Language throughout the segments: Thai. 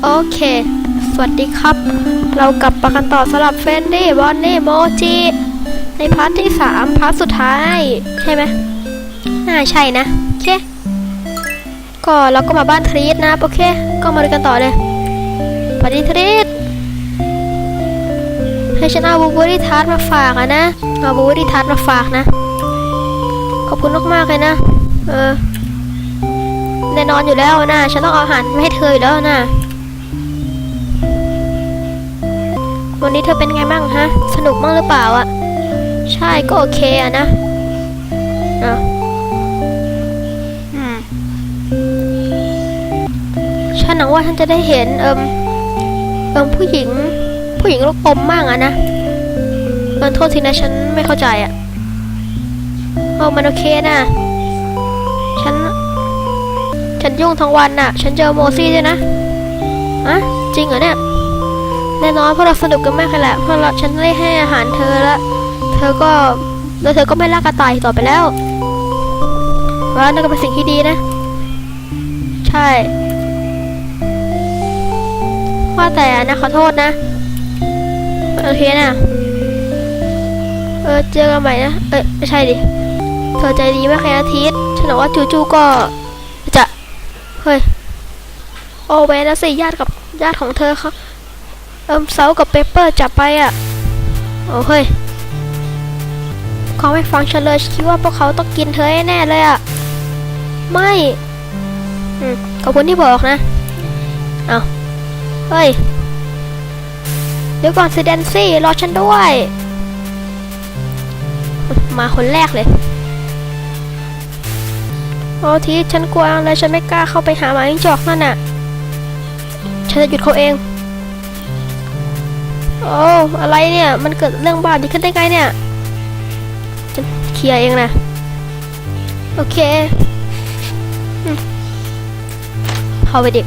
โอเคสวัสดีครับเรากลับมากันต่อสำหรับเฟนดี้บอนนี่โมจิในพาร์ทที่3พาร์ทสุดท้ายใช่ไหมน่าใช่นะโอเคก็เราก็มาบ้านทรีตนะโอเคก็มาดูกันต่อเลยสวัสดีทรีตให้ฉันเอาบูเบอรี่ทาร์ตมาฝากนะเอาบูเบอรี่ทาร์ตมาฝากนะขอบคุณมากๆเลยนะแน่นอนอยู่แล้วนะฉันต้องเอาอาหารมาให้เธออยู่แล้วนะวันนี้เธอเป็นไงบ้างฮะสนุกมากหรือเปล่าอะใช่ก็โอเคอะนะฉันหวังว่าฉันจะได้เห็นผู้หญิงลูกอมมากอะนะโทษทีนะฉันไม่เข้าใจอะมันโอเคนะฉันยุ่งทั้งวันน่ะฉันเจอโมซี่ด้วยนะจริงเหรอเนี่ยแน่นอนเพราะเราสนุกกันมากเลยแหละเพราะฉันได้ให้อาหารเธอแล้วเธอก็ไม่ล่ากระต่ายต่อไปแล้วว่านั่นก็เป็นสิ่งที่ดีนะใช่ว่าแต่นะขอโทษนะโอเคนะเจอกันใหม่นะไม่ใช่ดิเธอใจดีมากเลยอาทิตย์ฉันบอกว่าจูก็จะเฮ้ยโอเวนะสิญาติของเธอเขาเซากับเปเปอร์จับไปอ่ะโอ้เฮ้ยเขาไม่ฟังฉันเลยคิดว่าพวกเขาต้องกินเธอแน่เลยอ่ะไม่ขอบคุณที่บอกนะเอาเฮ้ยเดี๋ยวก่อนสิแดนซี่รอฉันด้วยมาคนแรกเลยโอ้ทีฉันกลัวเลยฉันไม่กล้าเข้าไปหาหมาจิ้งจอกนั่นน่ะฉันจะหยุดเขาเองโอ้อะไรเนี่ยมันเกิดเรื่องบาปนี้ขึ้นได้ไงเนี่ยฉันเคลียร์เองนะโอเคเอาไปเด็ก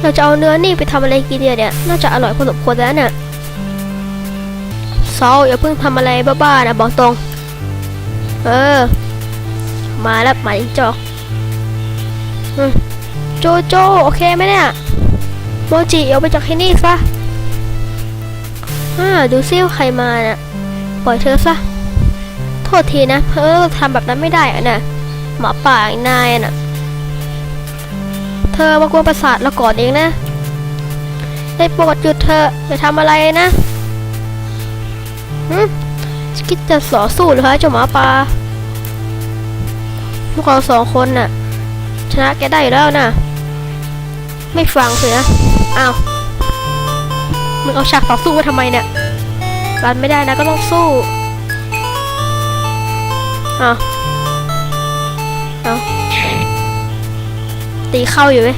เราจะเอาเนื้อนี่ไปทำอะไรกินเนี่ยน่าจะอร่อยพอสมควรแล้วเนี่ยซอลอย่าเพิ่งทำอะไรบ้าๆนะบอกตรงมาแล้วหมาจิ้งจอกโจโอเคไหมเนี่ยโมจิเอาไปจากที่นี่ซะดูซิว่าใครมาน่ะปล่อยเธอซะโทษทีนะทำแบบนั้นไม่ได้อะน่ะหมาป่าอย่างนายน่ะเธอมากวนประสาทเราก่อนเองนะได้โปรดหยุดเธออย่าทำอะไรนะคิดจะต่อสู้หรือฮะเจ้าหมาป่าพวกเรา2 คนน่ะชนะแกได้อยู่แล้วนะไม่ฟังเสียอ้าวมึงเอาฉากต่อสู้มาทำไมเนี่ยรันไม่ได้นะก็ต้องสู้เอาตีเข้าอยู่ไหม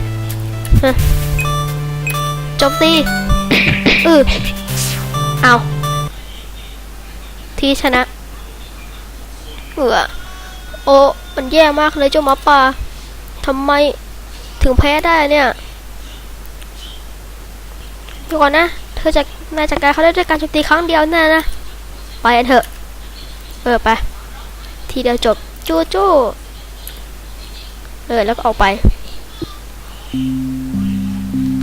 โจมตีเอาที่ชนะโอ้มันแย่มากเลยเจ้าหมาป่าทำไมถึงแพ้ได้เนี่ยดูก่อนนะนายจัดการเขาได้ด้วยการโจมตีครั้งเดียวแน่นะไปกันเถอะไปทีเดียวจบจู้แล้วก็ออกไป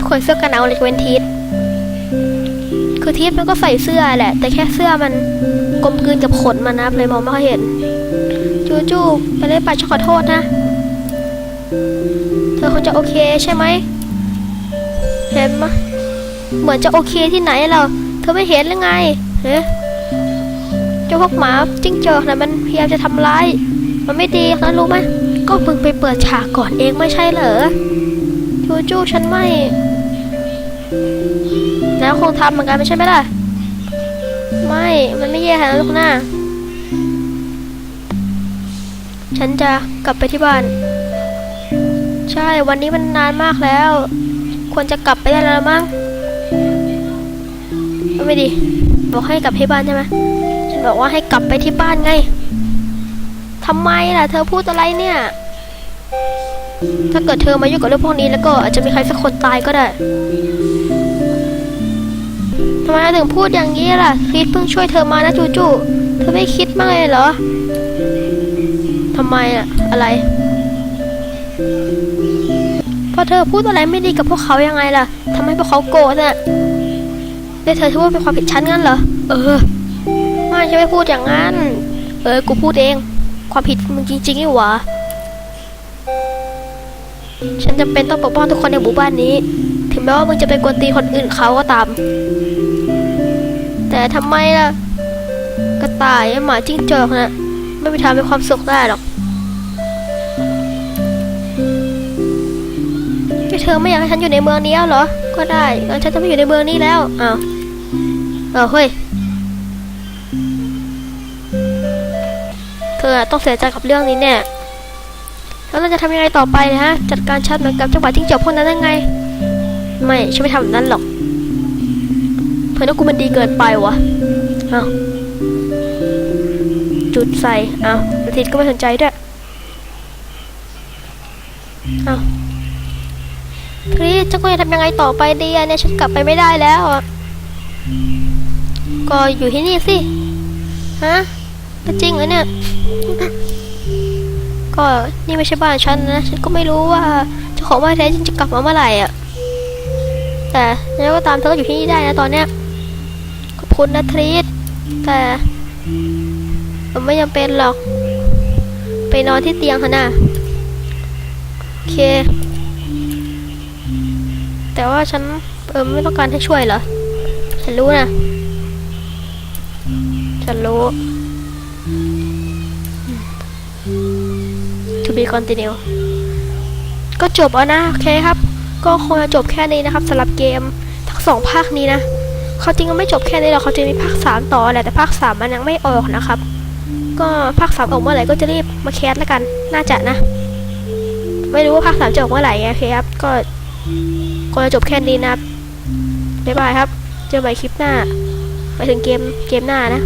คนเสื้อกันหนาวเลยเป็นทีสคือทีสมันก็ใส่เสื้อแหละแต่แค่เสื้อมันกลมกลืนกับขนมันนะเลยมองไม่ค่อยเห็นจู้ไปเลยไปฉันขอโทษนะเธอคงจะโอเคใช่ไหมเห็นมะเหมือนจะโอเคที่ไหนเราเธอไม่เห็นหรือไงเจ้าพวกหมาจิ้งจอกนะมันพยายามจะทำร้ายมันไม่ดีนะรู้ไหมก็เพิ่งไปเปิดฉากก่อนเองไม่ใช่เหรอจู้ฉันไม่แล้วคงทำเหมือนกันไม่ใช่ไหมล่ะไม่มันไม่แย่ขนาดนั้นหรอกนะฉันจะกลับไปที่บ้านใช่วันนี้มันนานมากแล้วควรจะกลับไปได้แล้วมั้งไม่ดีบอกให้กลับที่บ้านใช่ไหมฉันบอกว่าให้กลับไปที่บ้านไงทำไมล่ะเธอพูดอะไรเนี่ยถ้าเกิดเธอมายุ่งกับเรื่องพวกนี้แล้วก็อาจจะมีใครสักคนตายก็ได้ทำไมถึงพูดอย่างนี้ล่ะคิดเพิ่งช่วยเธอมานะจูเธอไม่คิดมากเลยเหรอทำไมอะไรเพราะ อเธอพูดอะไรไม่ดีกับพวกเขายังไงล่ะทำให้พวกเขาโกรธน่ะเธอคิดว่าเป็นความผิดฉันงั้นเหรอไม่ฉันไม่พูดอย่างนั้นกูพูดเองความผิดมึงจริงๆนี่หว่าฉันจำเป็นต้องปกป้องทุกคนในหมู่บ้านนี้ถึงแม้ว่ามึงจะเป็นกวนตีคนอื่นเขาก็ตามแต่ทำไมล่ะกระต่ายหมาจิ้งจอกนะไม่มีทางมีความสุขได้หรอกเธอไม่อยากให้ฉันอยู่ในเมืองนี้เหรอก็ได้งั้นฉันจะไม่อยู่ในเมืองนี้แล้วเฮ้ยเธอต้องเสียใจกับเรื่องนี้แน่แล้วเราจะทำยังไงต่อไปนะฮะจัดการชัดเหมือนกับเจ้าหมาจิ้งจอกพวกนั้นได้ไงไม่ฉันไม่ทำแบบนั้นหรอกเพื่อนกูมันดีเกินไปวะจุดใส่อาทิตย์ก็ไม่สนใจด้วยพี่เจ้าก็จะทำยังไงต่อไปดีเนี่ยฉันกลับไปไม่ได้แล้วก็อยู่ที่นี่สิฮะจริงเหรอเนี่ยก็นี่ไม่ใช่บ้านฉันนะฉันก็ไม่รู้ว่าเจ้าของบ้านแท้จริงจะกลับมาเมื่อไหร่แต่แล้วก็ตามเธออยู่ที่นี่ได้นะตอนเนี้ยขอบคุณนะทรีตแต่ผมไม่จำเป็นหรอกไปนอนที่เตียงเถอะนะโอเคแต่ว่าฉันไม่ต้องการให้ช่วยเหรอฉันรู้นะฉันรู้ to be continue ก็จบแล้วนะโอเคครับก็คงจะจบแค่นี้นะครับสำหรับเกมทั้ง2ภาคนี้นะเขาจริงก็ไม่จบแค่นี้หรอกเขาจะมีภาค3ต่อแหละแต่ภาค3มันยังไม่ออกนะครับก็ภาค3ออกเมื่อไหร่ก็จะรีบมาแคสแล้วกันน่าจะนะไม่รู้ว่าภาค3จะออกเมื่อไหร่โอเคครับก็จะจบแค่นี้นะบ๊ายบายครับเจอกันใหม่คลิปหน้าไปถึงเกมหน้านะ